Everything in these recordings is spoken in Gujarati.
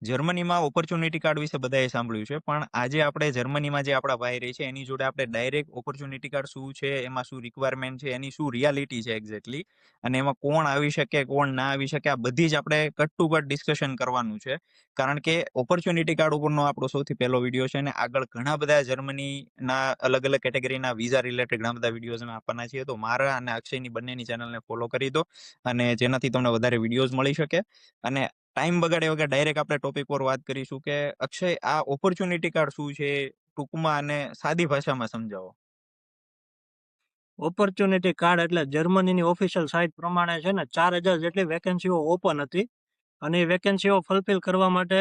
જર્મનીમાં ઓપોર્ચ્યુનિટી કાર્ડ વિશે બધાએ સાંભળ્યું છે, પણ આજે આપણે જર્મનીમાં જે આપણા ભાઈ રહે છે એની જોડે આપણે ડાયરેક્ટ ઓપોર્ચ્યુનિટી કાર્ડ શું છે, એમાં શું રિક્વાયરમેન્ટ છે, એની શું રિયાલિટી છે એક્ઝેક્ટલી, અને એમાં કોણ આવી શકે, કોણ ના આવી શકે, આ બધી જ આપણે કટ ટુ કટ ડિસ્કશન કરવાનું છે. કારણ કે ઓપોર્ચ્યુનિટી કાર્ડ ઉપરનો આપણો સૌથી પહેલો વિડીયો છે, અને આગળ ઘણા બધા જર્મનીના અલગ અલગ કેટેગરીના વિઝા રિલેટેડ ઘણા બધા વિડીયોઝ અમે આપવાના છીએ. તો મારા અને અક્ષયની બંનેની ચેનલને ફોલો કરી દો, અને જેનાથી તમને વધારે વિડીયોઝ મળી શકે. અને ટાઈમ બગાડ્યા વગર ડાયરેક્ટ આપણે ટોપિક પર વાત કરીશું કે અક્ષય, આ ઓપોર્ચ્યુનિટી કાર્ડ શું છે, ટૂંકમાં અને સાદી ભાષામાં સમજાવો. ઓપોર્ચ્યુનિટી કાર્ડ એટલે જર્મનીની ઓફિશિયલ સાઇટ પ્રમાણે છે ને 4000 જેટલી વેકેન્સીઓ ઓપન હતી અને એ વેકેન્સીઓ ફુલફિલ કરવા માટે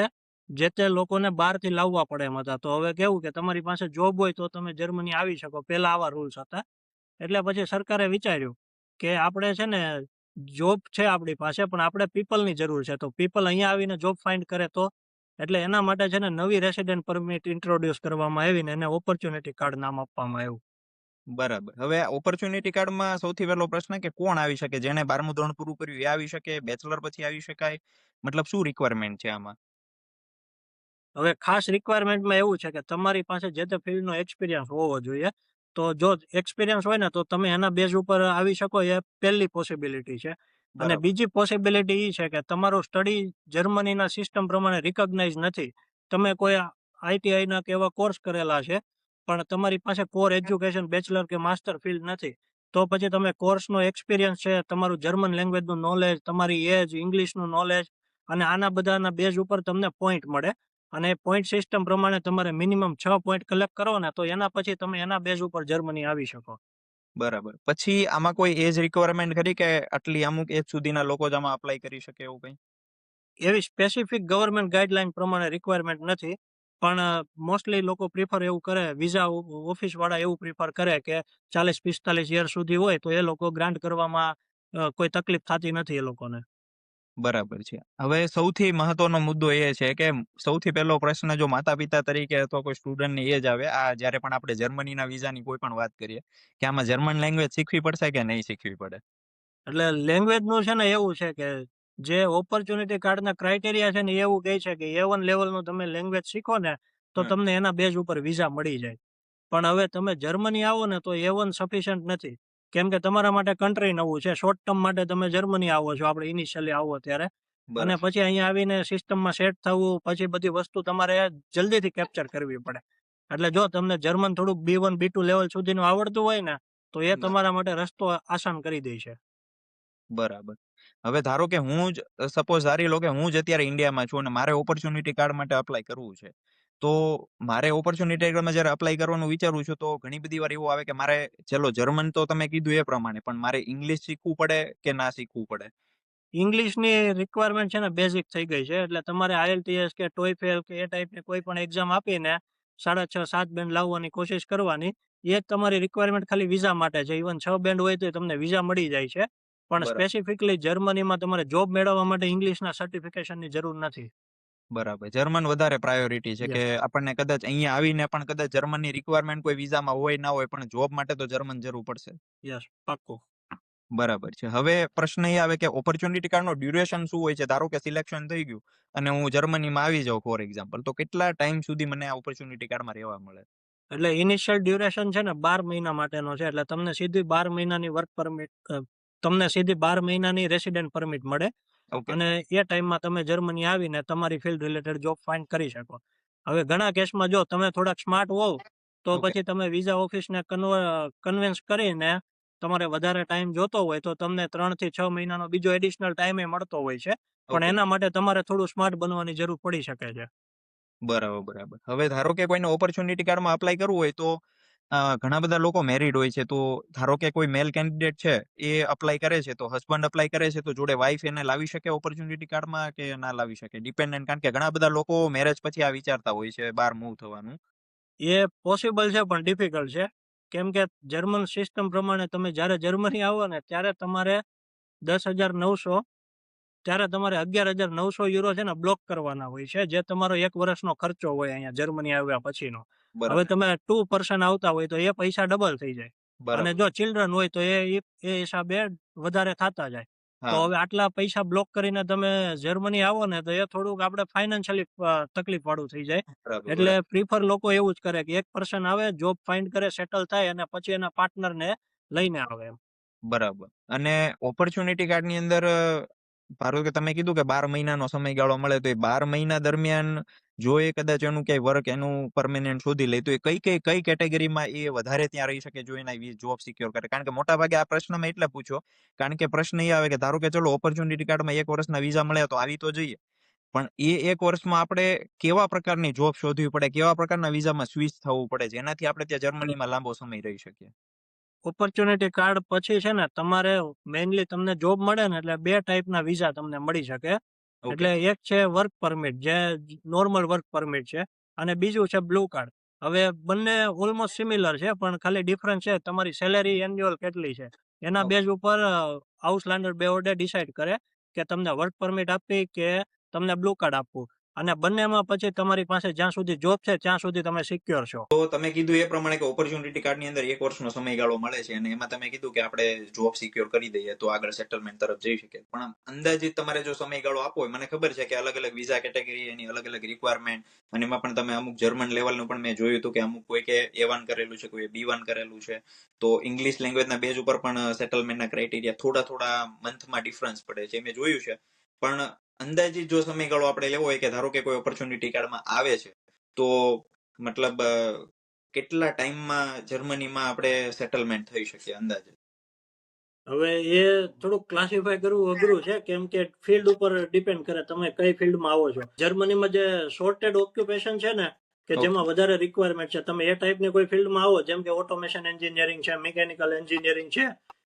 જે તે લોકોને બહારથી લાવવા પડે એમ હતા. તો હવે કેવું કે તમારી પાસે જોબ હોય તો તમે જર્મની આવી શકો, પહેલા આવા રૂલ્સ હતા. એટલે પછી સરકારે વિચાર્યું કે આપણે છે ને જોબ છે આપણી પાસે, પણ આપણે પીપલની જરૂર છે. તો પીપલ અહીંયા આવીને જોબ ફાઇન્ડ કરે તો, એટલે એના માટે છે ને નવી રેસિડેન્ટ પરમિટ ઇન્ટ્રોડ્યુસ કરવામાં આવી ને એને ઓપોર્ચ્યુનિટી કાર્ડ નામ આપવામાં આવ્યું. બરાબર. હવે ઓપોર્ચ્યુનિટી કાર્ડમાં સૌથી પહેલો પ્રશ્ન કે કોણ આવી શકે? જેને 12મું ધોરણ પૂરું કર્યું એ આવી શકે? બેચલર પછી આવી શકાય? મતલબ શું રિક્વાયરમેન્ટ છે આમાં? હવે ખાસ રિક્વાયરમેન્ટમાં એવું છે કે તમારી પાસે જે તે ફિલ્ડનો એક્સપિરિયન્સ હોવો જોઈએ. તો જો એક્સપિરિયન્સ હોય ને તો તમે એના બેઝ ઉપર આવી શકો, એ પહેલી પોસિબિલિટી છે. અને બરાબર. બીજી પોસિબિલિટી એ છે કે તમારું સ્ટડી જર્મનીના સિસ્ટમ પ્રમાણે રિકોગ્નાઇઝ નથી. તમે કોઈ આઈટીઆઈના કે એવા કોર્સ કરેલા છે, પણ તમારી પાસે કોર એજ્યુકેશન બેચલર કે માસ્ટર ફિલ્ડ નથી. તો પછી તમે કોર્સનો એક્સપિરિયન્સ છે, તમારું જર્મન લેંગ્વેજનું નોલેજ, તમારી એજ, ઇંગ્લિશનું નોલેજ અને આના બધાના બેઝ ઉપર તમને પોઈન્ટ મળે. અને પોઈન્ટ સિસ્ટમ પ્રમાણે તમારે મિનિમમ 6 પોઈન્ટ કલેક્ટ કરો ને, તો એના પછી તમે એના બેઝ ઉપર જર્મની આવી શકો. બરાબર. પછી આમાં કોઈ એજ રિક્વાયરમેન્ટ ખરી કે આટલી અમુક એજ સુધીના લોકો જ આમાં અપ્લાય કરી શકે એવું કંઈ? એવી સ્પેસિફિક ગવર્મેન્ટ ગાઈડલાઈન પ્રમાણે રિક્વાયરમેન્ટ નથી, પણ મોસ્ટલી લોકો પ્રિફર એવું કરે, વિઝા ઓફિસ વાળા એવું પ્રિફર કરે કે 40-45 યર સુધી હોય તો એ લોકો ગ્રાન્ટ કરવામાં કોઈ તકલીફ થતી નથી એ લોકોને. બરાબર છે. હવે સૌથી મહત્વનો મુદ્દો એ છે કે સૌથી પહેલો પ્રશ્ન જો માતા-પિતા તરીકે અથવા કોઈ સ્ટુડન્ટની એજ આવે, આ જ્યારે પણ આપણે જર્મનીના વિઝાની કોઈ પણ વાત કરીએ, કે આમાં જર્મન લેંગ્વેજ શીખવી પડશે કે નહીં શીખવી પડે? એટલે લેંગ્વેજનું છે ને એવું છે કે જે ઓપોર્ચ્યુનિટી કાર્ડના ક્રાઇટેરિયા છે ને એ એવું કહે છે કે A1 લેવલનું તમે લેંગ્વેજ શીખો ને તો હમ. તમને એના બેઝ ઉપર વિઝા મળી જાય. પણ હવે તમે જર્મની આવો ને તો A1 સફિશિયન્ટ નથી. કેમ કે તમારા માટે કન્ટ્રી નવું છે. શોર્ટ ટર્મ માટે તમે જર્મની આવો છો, આપણે ઇનિશિયલી આવો ત્યારે. અને બરાબર. પછી અહીંયા આવીને સિસ્ટમમાં સેટ થવું, પછી બધી વસ્તુ તમારે જલ્દીથી કેપ્ચર કરવી પડે. એટલે જો તમને જર્મન થોડુંક B1 B2 લેવલ સુધીનું આવડતું હોય ને તો એ તમારા માટે રસ્તો આસાન કરી દે છે. બરાબર. હવે ધારો કે હું જ સપોઝ ધારી લો કે હું જ અત્યારે ઇન્ડિયામાં છું અને મારે ઓપોર્ચ્યુનિટી કાર્ડ માટે અપ્લાય કરવું છે. તો મારે ઓપોર્ચ્યુનિટી કાર્ડમાં જ્યારે અપ્લાય કરવાનું વિચારું છું તો ઘણી બધી વાર એવું આવે કે મારે ચલો જર્મન તો તમે કીધું એ પ્રમાણે, પણ મારે ઇંગ્લિશ શીખવું પડે કે ના શીખવું પડે? ઇંગ્લિશની રિક્વાયરમેન્ટ છે ને બેઝિક થઈ ગઈ છે. એટલે તમારે IELTS કે TOEFL કે એ ટાઈપની કોઈ પણ એક્ઝામ આપીને 6.5-7 બેન્ડ લાવવાની કોશિશ કરવાની. એ જ તમારી રિક્વાયરમેન્ટ ખાલી વિઝા માટે છે. ઇવન 6 બેન્ડ હોય તો તમને વિઝા મળી જાય છે. પણ બરાબર. સ્પેસિફિકલી જર્મનીમાં તમારે જોબ મેળવવા માટે ઇંગ્લિશના સર્ટિફિકેશનની જરૂર નથી. બરાબર. જર્મન વધારે પ્રાયોરિટી છે કે યસ, આપણને કદાચ અહીંયા આવીને પણ કદાચ જર્મનની રિક્વાયરમેન્ટ કોઈ વિઝામાં હોય ના હોય, પણ જોબ માટે તો જર્મન જરૂર પડશે. યસ, પાક્કું. બરાબર છે. હવે પ્રશ્ન એ આવે કે ઓપોર્ચ્યુનિટી કાર્ડનો ડ્યુરેશન શું હોય છે? ધારો કે સિલેક્શન થઈ ગયું અને હું જર્મનીમાં આવી જાઉં ફોર એક્ઝામ્પલ, તો કેટલા ટાઈમ સુધી મને આ ઓપોર્ચ્યુનિટી કાર્ડમાં રહેવા મળે? એટલે ઇનિશિયલ ડ્યુરેશન છે ને 12 મહિના માટેનો છે. એટલે તમને સીધી 12 મહિનાની વર્ક પરમિટ, તમને સીધી 12 મહિનાની રેસિડેન્ટ પરમિટ મળે. ઓકે. અને એ ટાઈમમાં તમે જર્મની આવીને તમારી ફિલ્ડ રિલેટેડ જોબ ફાઇન્ડ કરી શકો. હવે ઘણા કેસમાં જો તમે થોડાક સ્માર્ટ હોવ તો ઓકે. પછી તમે વિઝા ઓફિસને કન્વિન્સ કરીને, તમારે વધારે ટાઈમ જોતો હોય તો તમને 3 થી 6 મહિનાનો બીજો એડિશનલ ટાઈમે મળતો હોય છે. પણ ઓકે. એના માટે તમારે થોડું સ્માર્ટ બનવાની જરૂર પડી શકે છે. બરાબર, બરાબર. હવે ધારો કે કોઈને ઓપોર્ચ્યુનિટી કાર્ડમાં અપ્લાય કરવું હોય તો ઘણા બધા લોકો મેરિડ હોય છે. તો ધારો કે કોઈ મેલ કેન્ડિડેટ છે, એ અપ્લાય કરે છે, તો હસબન્ડ અપ્લાય કરે છે, તો જોડે વાઈફ એને લાવી શકે ઓપોર્ચ્યુનિટી કાર્ડમાં કે ના લાવી શકે? ડિપેન્ડન્ટ, કારણ કે ઘણા બધા લોકો મેરેજ પછી આ વિચારતા હોય છે બહાર મૂવ થવાનું. એ પોસિબલ છે પણ ડિફિકલ્ટ છે. કેમ કે જર્મન સિસ્ટમ પ્રમાણે તમે જ્યારે જર્મની આવો ને ત્યારે તમારે 10,900, ત્યારે તમારે 11,900 યુરો છે ને બ્લોક કરવાના હોય છે, જે તમારો 1 વર્ષનો ખર્ચો હોય અહીંયા જર્મની આવ્યા પછીનો. હવે બરાબર. તમે 2 પર્સન આવતા હોય તો એ પૈસા ડબલ થઈ જાય. અને બરાબર. જો ચિલ્ડ્રન હોય તો એ હિસાબે વધારે થતા જાય. તો હા, હવે આટલા પૈસા બ્લોક કરીને તમે જર્મની આવો ને તો એ થોડુંક આપણે ફાઇનાન્શિયલી તકલીફ વાળું થઈ જાય. બરાબર, એટલે બરાબર. પ્રિફર લોકો એવું જ કરે કે એક પર્સન આવે, જોબ ફાઇન્ડ કરે, સેટલ થાય અને પછી એના પાર્ટનરને લઈને આવે એમ. બરાબર. અને ઓપોર્ચ્યુનિટી કાર્ડની અંદર ધારો કે તમે કીધું કે 12 મહિનાનો સમયગાળો મળે, તો એ 12 મહિના દરમિયાન જો એ કદાચ એનું ક્યાંય વર્ક એનું પરમેનન્ટ શોધી લે, તો એ કઈ કેટેગરીમાં એ વધારે ત્યાં રહી શકે જો એના જોબ સિક્યોર કરે? કારણ કે મોટા ભાગે આ પ્રશ્ન મેં એટલે પૂછ્યો, કારણ કે પ્રશ્ન એ આવે કે ધારો કે ચલો ઓપોર્ચ્યુનિટી કાર્ડમાં 1 વર્ષના વિઝા મળ્યા તો આવી તો જઈએ. પણ એ 1 વર્ષમાં આપણે કેવા પ્રકારની જોબ શોધવી પડે, કેવા પ્રકારના વિઝામાં સ્વિચ થવું પડે, જેનાથી આપણે ત્યાં જર્મનીમાં લાંબો સમય રહી શકીએ? ઓપોર્ચ્યુનિટી કાર્ડ પછી છે ને તમારે મેઇનલી તમને જોબ મળે ને એટલે 2 ટાઈપના વિઝા તમને મળી શકે. ઓકે. એટલે એક છે વર્ક પરમિટ, જે નોર્મલ વર્ક પરમિટ છે, અને બીજું છે બ્લુ કાર્ડ. હવે બંને ઓલમોસ્ટ સિમિલર છે, પણ ખાલી ડિફરન્સ છે તમારી સેલેરી એન્યુઅલ કેટલી છે. એના બેઝ ઉપર હાઉસલેન્ડર બોર્ડે ડિસાઈડ કરે કે તમને વર્ક પરમિટ આપવી કે તમને બ્લુ કાર્ડ આપવું. અને બંનેમાં પછી તમારી પાસે જ્યાં સુધી જોબ છે ત્યાં સુધી તમે સિક્યોર છો. તો તમે કીધું એ પ્રમાણે કે ઓપોર્ચ્યુનિટી કાર્ડની અંદર 1 વર્ષનો સમયગાળો મળે છે અને એમાં તમે કીધું કે આપણે જોબ સિક્યોર કરી દઈએ તો આગળ સેટલમેન્ટ તરફ જઈ શકીએ. પણ આમ અંદાજિત તમારે જો સમયગાળો આપવો હોય, મને ખબર છે કે અલગ-અલગ વિઝા કેટેગરી એની અલગ-અલગ રિક્વાયરમેન્ટ, અને એમાં પણ તમે અમુક જર્મન લેવલનું પણ મેં જોયું હતું કે અમુક કોઈ કે A1 કરેલું છે, કોઈ B1 કરેલું છે. તો ઇંગ્લિશ લેંગ્વેજના બેઝ ઉપર પણ સેટલમેન્ટના ક્રાઇટેરિયા થોડા મંથમાં ડિફરન્સ પડે છે, મેં જોયું છે. પણ અંદાજિત જો સમયગાળો આપણે લેવો હોય કે ધારો કે કોઈ ઓપોર્ચ્યુનિટી કાર્ડમાં આવે છે, તો મતલબ કેટલા ટાઈમમાં જર્મનીમાં આપણે સેટલમેન્ટ થઈ શકીએ અંદાજે? હવે એ થોડુંક ક્લાસિફાય કરવું અઘરું છે, કેમ કે ફિલ્ડ ઉપર ડિપેન્ડ કરે તમે કઈ ફિલ્ડમાં આવો છો. જર્મનીમાં જે શોર્ટેડ ઓક્યુપેશન છે ને, કે ઓકે. જેમાં વધારે રિક્વાયરમેન્ટ છે, તમે એ ટાઈપની કોઈ ફિલ્ડમાં આવો, જેમ કે ઓટોમેશન એન્જિનિયરિંગ છે, મિકેનિકલ એન્જિનિયરિંગ છે,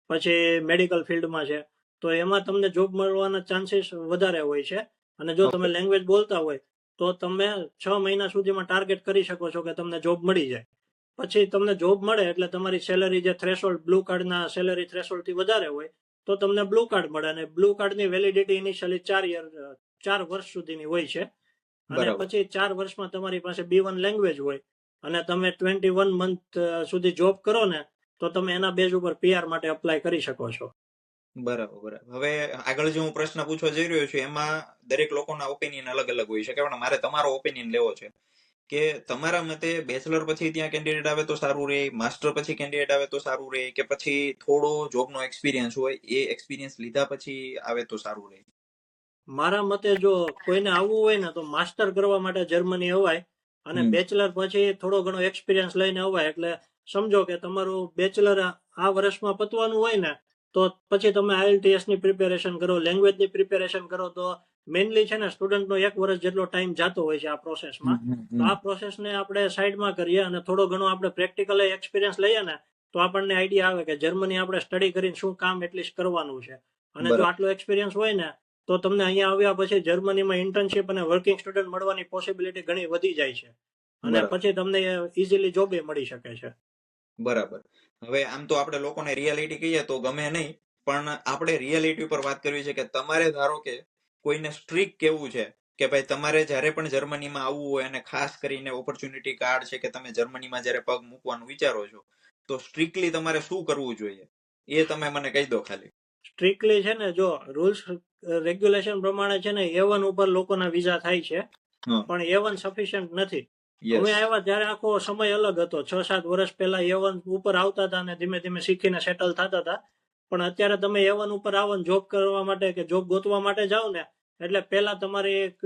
પછી મેડિકલ ફિલ્ડમાં છે, તો એમાં તમને જોબ મળવાના ચાન્સીસ વધારે હોય છે. અને જો તમે ઓકે. લેંગ્વેજ બોલતા હોય તો તમે 6 મહિના સુધીમાં ટાર્ગેટ કરી શકો છો કે તમને જોબ મળી જાય. પછી તમને જોબ મળે એટલે તમારી સેલરી જે થ્રેશોલ્ડ બ્લુ કાર્ડના સેલરી થ્રેશોલ્ડ થી વધારે હોય તો તમને બ્લુ કાર્ડ મળે. અને બ્લુ કાર્ડની વેલિડિટી ઇનિશિયલી 4 વર્ષ સુધીની હોય છે. અને બરાબર. પછી 4 વર્ષમાં તમારી પાસે B1 લેંગ્વેજ હોય અને તમે 21 મંથ સુધી જોબ કરો ને, તો તમે એના બેઝ ઉપર PR માટે અપ્લાય કરી શકો છો. બરાબર, બરાબર. હવે આગળ જે હું પ્રશ્ન પૂછવા જઈ રહ્યો છું એમાં દરેક લોકોના ઓપિનિયન અલગ-અલગ હોઈ શકે, પણ મારે તમારો ઓપિનિયન લેવો છે કે તમારા મતે બેચલર પછી ત્યાં કેન્ડિડેટ આવે તો સારું રહે, માસ્ટર પછી કેન્ડિડેટ આવે તો સારું રહે, કે પછી થોડો જોબનો એક્સપિરિયન્સ હોય એ એક્સપિરિયન્સ લીધા પછી આવે તો સારું રહે? મારા મતે જો કોઈને આવવું હોય ને તો માસ્ટર કરવા માટે જર્મની અવાય, અને હમ. બેચલર પછી થોડો ઘણો એક્સપિરિયન્સ લઈને અવાય. એટલે સમજો કે તમારું બેચલર આ વર્ષમાં પતવાનું હોય ને, તો પછી તમે IELTS ની પ્રિપેરેશન કરો, લેંગ્વેજની પ્રિપેરેશન કરો, તો મેઇનલી છે ને સ્ટુડન્ટનો 1 વર્ષ જેટલો ટાઈમ જતો હોય છે આ હમ. પ્રોસેસમાં. હમ. તો હમ. આ પ્રોસેસને આપણે સાઈડમાં કરીએ અને થોડો ઘણો આપણે પ્રેક્ટિકલ એક્સપિરિયન્સ લઈએ ને, તો આપણને આઈડિયા આવે કે જર્મની આપણે સ્ટડી કરીને શું કામ એટલીસ્ટ કરવાનું છે. અને જો બરાબર. આટલો એક્સપિરિયન્સ હોય ને, તો તમને અહીંયા આવ્યા પછી જર્મનીમાં ઇન્ટર્નશિપ અને વર્કિંગ સ્ટુડન્ટ મળવાની પોસિબિલિટી ઘણી વધી જાય છે. અને બરાબર. પછી તમને ઇઝીલી જોબ મળી શકે છે. બરાબર. હવે આમ તો આપણે લોકોને રિયાલિટી કહીએ તો ગમે નહીં, પણ આપણે રિયાલિટી ઉપર વાત કરવી છે કે તમારે ધારો કે કોઈને સ્ટ્રીક કેવું છે કે ભાઈ તમારે જ્યારે પણ જર્મનીમાં આવવું હોય અને ખાસ કરીને ઓપોર્ચ્યુનિટી કાર્ડ છે કે તમે જર્મનીમાં જ્યારે પગ મૂકવાનું વિચારો છો, તો સ્ટ્રિક્ટલી તમારે શું કરવું જોઈએ એ તમે મને કહી દો ખાલી. સ્ટ્રિક્ટલી છે ને, જો રૂલ્સ રેગ્યુલેશન પ્રમાણે છે ને A1 ઉપર લોકોના વિઝા થાય છે, હા. પણ A1 સફિશિયન્ટ નથી. અમે યસ. આવ્યા ત્યારે આખો સમય અલગ હતો. 6-7 વર્ષ પહેલા A1 ઉપર આવતા હતા અને ધીમે ધીમે શીખીને સેટલ થતા હતા. પણ અત્યારે તમે A1 ઉપર આવો ને જોબ કરવા માટે કે જોબ ગોતવા માટે જાઓ ને, એટલે પહેલા તમારી એક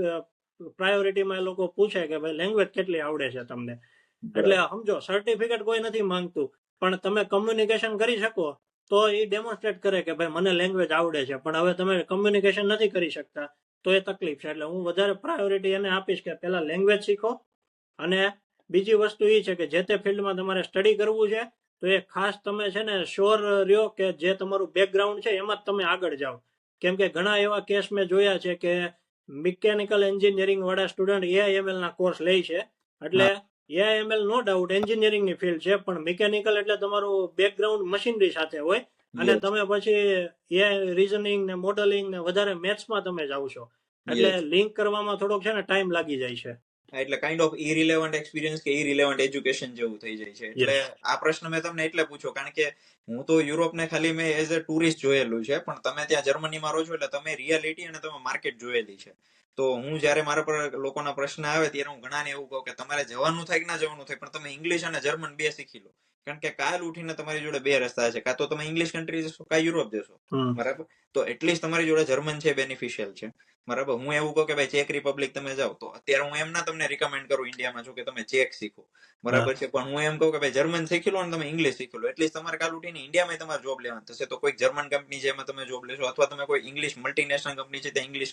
પ્રાયોરિટીમાં એ લોકો પૂછે કે ભાઈ લેંગ્વેજ કેટલી આવડે છે તમને. એટલે બરાબર. સમજો સર્ટિફિકેટ કોઈ નથી માંગતું, પણ તમે કમ્યુનિકેશન કરી શકો તો એ ડેમોન્સ્ટ્રેટ કરે કે ભાઈ મને લેંગ્વેજ આવડે છે. પણ હવે તમે કમ્યુનિકેશન નથી કરી શકતા તો એ તકલીફ છે. એટલે હું વધારે પ્રાયોરિટી એને આપીશ કે પહેલા લેંગ્વેજ શીખો. અને બીજી વસ્તુ એ છે કે જે તે ફિલ્ડમાં તમારે સ્ટડી કરવું છે તો એ ખાસ તમે છે ને શ્યોર રહ્યો કે જે તમારું બેકગ્રાઉન્ડ છે એમાં જ તમે આગળ જાઓ. કેમ કે ઘણા એવા કેસ મેં જોયા છે કે મિકેનિકલ એન્જિનિયરિંગ વાળા સ્ટુડન્ટ AIML ના કોર્સ લે છે. એટલે હા. AIML નો ડાઉટ એન્જિનિયરિંગની ફિલ્ડ છે, પણ મિકેનિકલ એટલે તમારું બેકગ્રાઉન્ડ મશીનરી સાથે હોય. અને યસ. તમે પછી AI રીઝનિંગ ને મોડેલિંગ ને વધારે મેથ્સમાં તમે જાઓ છો. એટલે યસ. લિંક કરવામાં થોડોક છે ને ટાઈમ લાગી જાય છે. એટલે કાઇન્ડ ઓફ ઇરિલેવન્ટ એક્સપિરિયન્સ કે ઇરિલેવન્ટ એજ્યુકેશન જેવું થઈ જાય છે. એટલે યસ. આ પ્રશ્ન મેં તમને એટલે પૂછ્યો કારણ કે હું તો યુરોપને ખાલી મેં એઝ અ ટુરિસ્ટ જોયેલું છે, પણ તમે ત્યાં જર્મનીમાં રહો છો એટલે તમે રિયાલિટી અને તમે માર્કેટ જોયેલી છે. તો હું જયારે મારા પર લોકોના પ્રશ્ન આવે ત્યારે હું ઘણાને એવું કહું કે તમારે જવાનું થાય કે ના જવાનું થાય, પણ તમે ઇંગ્લિશ અને જર્મન બે શીખી લો. કારણ કે કાલ ઉઠીને તમારી જોડે બે રસ્તા છે, કાં તો તમે ઇંગ્લિશ કન્ટ્રી જશો કાં યુરોપ જશો. બરાબર, તો એટલીસ્ટ તમારી જોડે જર્મન છે, બેનિફિશિયલ છે. બરાબર, હું એવું કહું કે ભાઈ ચેક રિપબ્લિક તમે જાઓ તો અત્યારે હું એમ ના તમને રિકમેન્ડ કરું ઇન્ડિયામાં છો કે તમે ચેક શીખો, બરાબર છે, પણ હું એમ કહું કે ભાઈ જર્મન શીખી લો અને તમે ઇંગ્લિશ શીખી લો. એટલીસ્ટ તમારે કાલ ઉઠીને ઇન્ડિયામાં તમારે જોબ લેવાનું થશે, તો કોઈ જર્મન કંપની છે એમાં તમે જોબ લેશો, અથવા તમે કોઈ ઇંગ્લિશ મલ્ટીનેશનલ કંપની છે ત્યાં ઇંગ્લિશ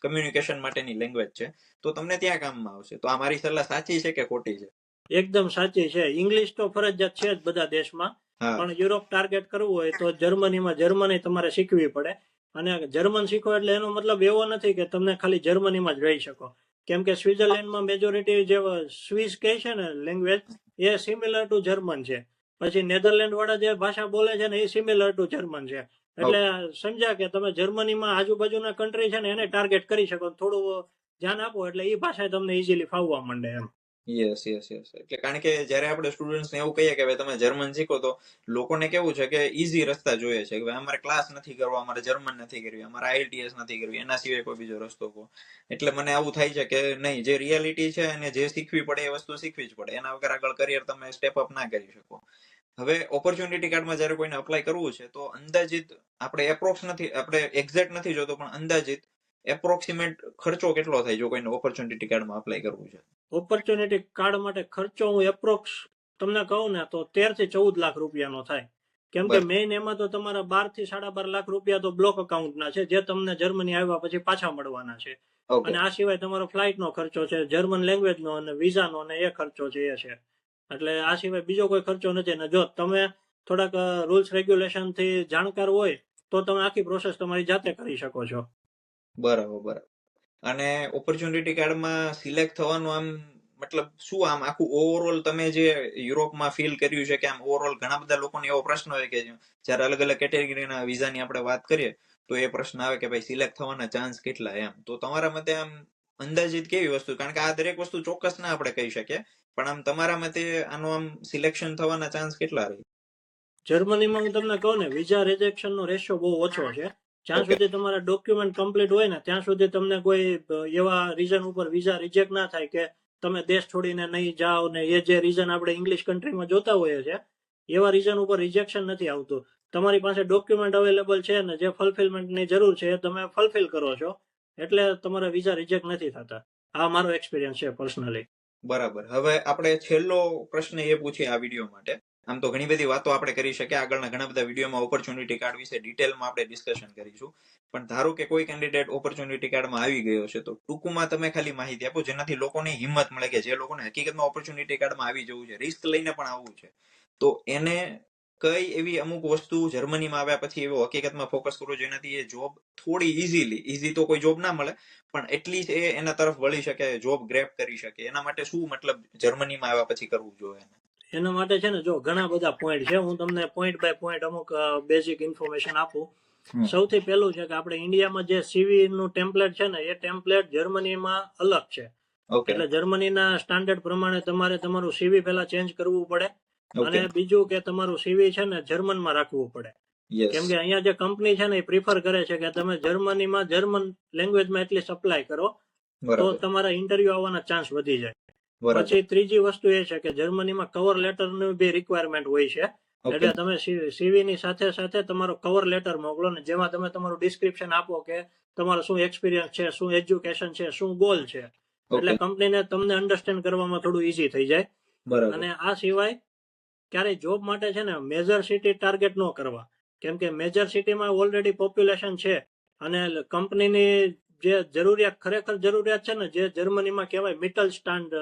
કમ્યુનિકેશન માટેની લેંગ્વેજ છે, તો તમને ત્યાં કામમાં આવશે. તો આ મારી સલાહ સાચી છે કે ખોટી છે? એકદમ સાચી છે. ઇંગ્લિશ તો ફરજિયાત છે જ બધા દેશમાં, પણ યુરોપ ટાર્ગેટ કરવું હોય તો જર્મનીમાં જર્મની તમારે શીખવી પડે. અને જર્મન શીખો એટલે એનો મતલબ એવો નથી કે તમને ખાલી જર્મનીમાં જ રહી શકો, કેમ કે સ્વિટ્ઝરલેન્ડમાં મેજોરિટી જે સ્વિસ કહે છે ને લેંગ્વેજ, એ સિમિલર ટુ જર્મન છે. પછી નેધરલેન્ડ વાળા જે ભાષા બોલે છે ને એ સિમિલર ટુ જર્મન છે. એટલે સમજ્યા કે તમે જર્મનીમાં આજુબાજુના કન્ટ્રી છે ને એને ટાર્ગેટ કરી શકો, થોડું ધ્યાન આપો એટલે એ ભાષા તમને ઇઝીલી ફાવવા માંડે એમ. Yes yes yes. એટલે કારણ કે જયારે આપણે સ્ટુડન્ટ્સને એવું કહીએ કે ભાઈ તમે જર્મન શીખો, તો લોકોને કેવું છે કે ઈઝી રસ્તા જોઈએ છે કે ભાઈ અમારે ક્લાસ નથી કરવો, અમારે જર્મન નથી કરવી, અમારે આઈએલટીએસ નથી કરવી, એના સિવાય કોઈ બીજો રસ્તો કહો. એટલે મને આવું થાય છે કે નહીં, જે રિયાલિટી છે અને જે શીખવી પડે એ વસ્તુ શીખવી જ પડે, એના વગર આગળ કરિયર તમે સ્ટેપ અપ ના કરી શકો. હવે ઓપોર્ચ્યુનિટી કાર્ડમાં જયારે કોઈને અપ્લાય કરવું છે તો અંદાજિત આપણે એપ્રોક્સ નથી, આપણે એક્ઝેક્ટ નથી જોતો, પણ અંદાજિત એપ્રોક્સિમેટ ખર્ચો કેટલો થાય જો કોઈને ઓપોર્ચ્યુનિટી કાર્ડમાં અપ્લાય કરવું છે? ઓપોર્ચ્યુનિટી કાર્ડ માટે ખર્ચો હું એપ્રોક્સ તમને કહું ને તો 13 થી 14 લાખ રૂપિયાનો થાય. કેમ કે મેઇન એમાં તો તમારા 12 થી 12.5 લાખ રૂપિયા તો બ્લોક અકાઉન્ટના છે, જે તમને જર્મની આવ્યા પછી પાછા મળવાના છે. અને આ સિવાય તમારો ફ્લાઇટનો ખર્ચો છે, જર્મન લેંગ્વેજનો અને વિઝાનો અને એ ખર્ચો છે એ છે. એટલે આ સિવાય બીજો કોઈ ખર્ચો નથી. ને જો તમે થોડાક રૂલ્સ રેગ્યુલેશન થી જાણકાર હોય તો તમે આખી પ્રોસેસ તમારી જાતે કરી શકો છો. બરાબર બરાબર. અને ઓપોર્ચ્યુનિટી કાર્ડમાં સિલેક્ટ થવાનું આમ મતલબ શું, આમ આખું ઓવરઓલ તમે જે યુરોપમાં ફીલ કર્યું છે કે આમ ઓવરઓલ ઘણા બધા લોકોને એવો પ્રશ્ન હોય કે જ્યારે અલગ અલગ કેટેગરીના વિઝાની આપણે વાત કરીએ તો એ પ્રશ્ન આવે કે ભાઈ સિલેક્ટ થવાના ચાન્સ કેટલા એમ. તો તમારા મતે આમ અંદાજિત કેવી વસ્તુ, કારણ કે આ દરેક વસ્તુ ચોક્કસ ના આપણે કહી શકીએ, પણ આમ તમારા મતે આનું આમ સિલેક્શન થવાના ચાન્સ કેટલા રહે? જર્મનીમાં હું તમને કહું ને, વિઝા રિજેક્શન નો રેશિયો બહુ ઓછો છે. જ્યાં સુધી તમારા ડોક્યુમેન્ટ કમ્પ્લીટ હોય ને ત્યાં સુધી તમને કોઈ એવા રીઝન ઉપર વિઝા રિજેક્ટ ના થાય કે તમે દેશ છોડીને નહીં જાઓ ને, એ જે રીઝન આપણે ઇંગ્લિશ કન્ટ્રીમાં જોતા હોઈએ છીએ એવા રીઝન ઉપર રિજેક્શન નથી આવતું. તમારી પાસે ડોક્યુમેન્ટ અવેલેબલ છે ને જે ફલફિલમેન્ટની જરૂર છે એ તમે ફલફિલ કરો છો એટલે તમારા વિઝા રિજેક્ટ નથી થતા. આ મારો એક્સપિરિયન્સ છે પર્સનલી. બરાબર. હવે આપણે છેલ્લો પ્રશ્ન એ પૂછીએ આ વિડીયો માટે. આમ તો ઘણી બધી વાતો આપણે કરી શકીએ, આગળના ઘણા બધા વિડીયોમાં ઓપોર્ચ્યુનિટી કાર્ડ વિશે ડિટેલમાં આપણે ડિસ્કશન કરીશું. પણ ધારો કે કોઈ કેન્ડિડેટ ઓપોર્ચ્યુનિટી કાર્ડમાં આવી ગયો છે, તો ટૂંકમાં તમે ખાલી માહિતી આપો જેનાથી લોકોને હિંમત મળે કે જે લોકોને હકીકતમાં ઓપોર્ચ્યુનિટી કાર્ડમાં આવી જવું છે, રિસ્ક લઈને પણ આવવું છે, તો એને કઈ એવી અમુક વસ્તુ જર્મનીમાં આવ્યા પછી એવો હકીકતમાં ફોકસ કરવો જેનાથી એ જોબ થોડી ઈઝી તો કોઈ જોબ ના મળે પણ એટલીસ્ટ એ એના તરફ વળી શકે, જોબ ગ્રેપ કરી શકે, એના માટે શું મતલબ જર્મનીમાં આવ્યા પછી કરવું જોઈએ? એના માટે છે ને જો ઘણા બધા પોઈન્ટ છે, હું તમને પોઈન્ટ બાય પોઈન્ટ અમુક બેઝિક ઇન્ફોર્મેશન આપું. સૌથી પહેલું છે કે આપણે ઇન્ડિયામાં જે સીવી નું ટેમ્પલેટ છે ને એ ટેમ્પલેટ જર્મનીમાં અલગ છે. એટલે જર્મનીના સ્ટાન્ડર્ડ પ્રમાણે તમારે તમારું સીવી પહેલા ચેન્જ કરવું પડે. અને બીજું કે તમારું સીવી છે ને જર્મનમાં રાખવું પડે. કેમ કે અહીંયા જે કંપની છે ને એ પ્રિફર કરે છે કે તમે જર્મનીમાં જર્મન લેંગ્વેજમાં એટલી સપ્લાય કરો તો તમારા ઇન્ટરવ્યુ આવવાના ચાન્સ વધી જાય. પછી ત્રીજી વસ્તુ એ છે કે જર્મનીમાં કવર લેટર નું બી રિક્વાયરમેન્ટ હોય છે. એટલે તમે સીવી ની સાથે સાથે તમારો કવર લેટર મોકલો ને જેમાં તમે તમારું ડિસ્ક્રિપ્શન આપો કે તમારો શું એક્સપિરિયન્સ છે, શું એજ્યુકેશન છે, શું ગોલ છે. એટલે કંપનીને તમને અન્ડરસ્ટેન્ડ કરવામાં થોડું ઈઝી થઈ જાય. અને આ સિવાય ક્યારેય જોબ માટે છે ને મેજર સિટી ટાર્ગેટ ન કરવા, કેમ કે મેજર સિટીમાં ઓલરેડી પોપ્યુલેશન છે અને કંપનીની જે જરૂરિયાત ખરેખર જરૂરિયાત છે ને જે જર્મનીમાં કહેવાય મિડલ સ્ટાન્ડ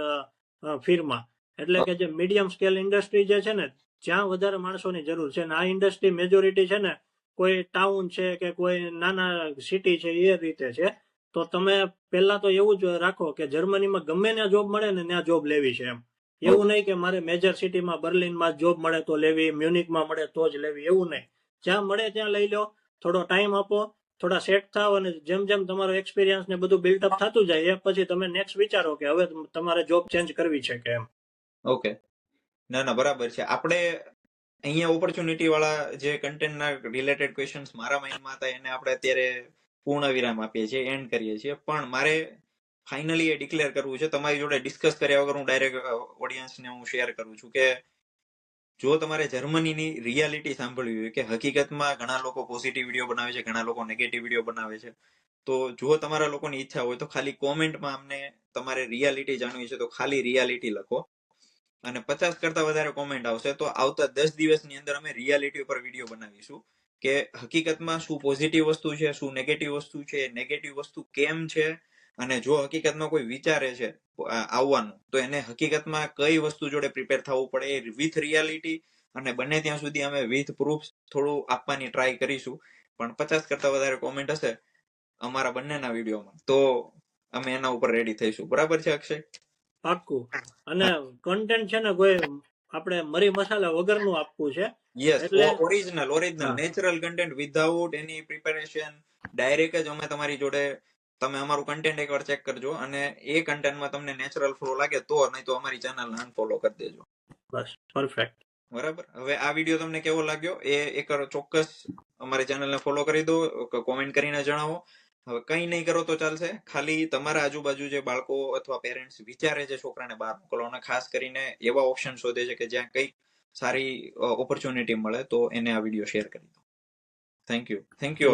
ફિર્મા, એટલે કે જે મીડિયમ સ્કેલ ઇન્ડસ્ટ્રી જે છે ને જ્યાં વધારે માણસોની જરૂર છે. આ ઇન્ડસ્ટ્રી મેજોરિટી છે ને કોઈ ટાઉન છે કે કોઈ નાના સિટી છે એ રીતે છે. તો તમે પહેલા તો એવું જ રાખો કે જર્મનીમાં ગમે ત્યાં જોબ મળે ને ત્યાં જોબ લેવી છે એમ. એવું નહીં કે મારે મેજર સિટીમાં બર્લિનમાં જોબ મળે તો લેવી, મ્યુનિકમાં મળે તો જ લેવી, એવું નહીં. જ્યાં મળે ત્યાં લઈ લો, થોડો ટાઈમ આપો, થોડા સેટ થાવ અને જેમ જેમ તમારો એક્સપિરિયન્સ ને બધું બિલ્ટઅપ થતું જાય એ પછી તમે નેક્સ્ટ વિચારો કે હવે તમારે જોબ ચેન્જ કરવી છે કે એમ. ઓકે. ના ના બરાબર છે. આપણે અહીંયા ઓપોર્ચ્યુનિટી વાળા જે કન્ટેન્ટના રિલેટેડ ક્વેશ્ચન્સ મારા માઇન્ડમાં હતા એને આપણે અત્યારે પૂર્ણ વિરામ આપીએ છીએ, એન્ડ કરીએ છીએ. પણ મારે ફાઇનલી એ ડિક્લેર કરવું છે, તમારી જોડે ડિસ્કસ કર્યા વગર હું ડાયરેક્ટ ઓડિયન્સને હું શેર કરું છું કે જો તમારે જર્મનીની રિયાલિટી સાંભળવી હોય કે હકીકતમાં ઘણા લોકો પોઝિટિવ વિડીયો બનાવે છે, ઘણા લોકો નેગેટિવ વિડીયો બનાવે છે, તો જો તમારા લોકોની ઈચ્છા હોય તો ખાલી કોમેન્ટમાં અમને તમારે રિયાલિટી જાણવી છે તો ખાલી રિયાલિટી લખો, અને 50 કરતા વધારે કોમેન્ટ આવશે તો આવતા 10 દિવસની અંદર અમે રિયાલિટી ઉપર વિડીયો બનાવીશું કે હકીકતમાં શું પોઝિટિવ વસ્તુ છે, શું નેગેટિવ વસ્તુ છે, નેગેટિવ વસ્તુ કેમ છે, અને જો હકીકતમાં કોઈ વિચારે છે આવવાનું તો એને હકીકતમાં કઈ વસ્તુ જોડે પ્રિપેર થવું પડે એ વિથ રિયાલિટી, અને બને ત્યાં સુધી અમે વિથ પ્રૂફ થોડું આપવાની ટ્રાય કરીશું. પણ 50 કરતા વધારે કોમેન્ટ હશે અમારા બંનેના વિડીયોમાં તો અમે એના ઉપર રેડી થઈશું. બરાબર છે અક્ષય? પાક્કું. અને કન્ટેન્ટ છે ને કોઈ આપણે મરી મસાલા વગરનું આપવું છે. યસ, એટલે ઓરિજિનલ હા. નેચરલ કન્ટેન્ટ વિધાઉટ એની પ્રિપેરેશન. ડાયરેક્ટ જ અમે તમારી જોડે, તમે અમારું કન્ટેન્ટ એકવાર ચેક કરજો અને એ કન્ટેન્ટમાં તમને નેચરલ ફ્લો લાગે તો, નહીં તો અમારી ચેનલને અનફોલો કરી દેજો. બસ પરફેક્ટ. બરાબર. હવે આ વિડીયો તમને કેવો લાગ્યો એ એક ચોક્કસ અમારી ચેનલને ફોલો કરી દો, કોમેન્ટ કરીને જણાવો. હવે કંઈ નહીં કરો તો ચાલશે, ખાલી તમારા આજુબાજુ જે બાળકો અથવા પેરેન્ટ્સ વિચારે છે છોકરાને બહાર મોકલવાના, ખાસ કરીને એવા ઓપ્શન શોધે છે કે જ્યાં કંઈક સારી ઓપોર્ચ્યુનિટી મળે, તો એને આ વિડીયો શેર કરી દો. Thank you. Thank you.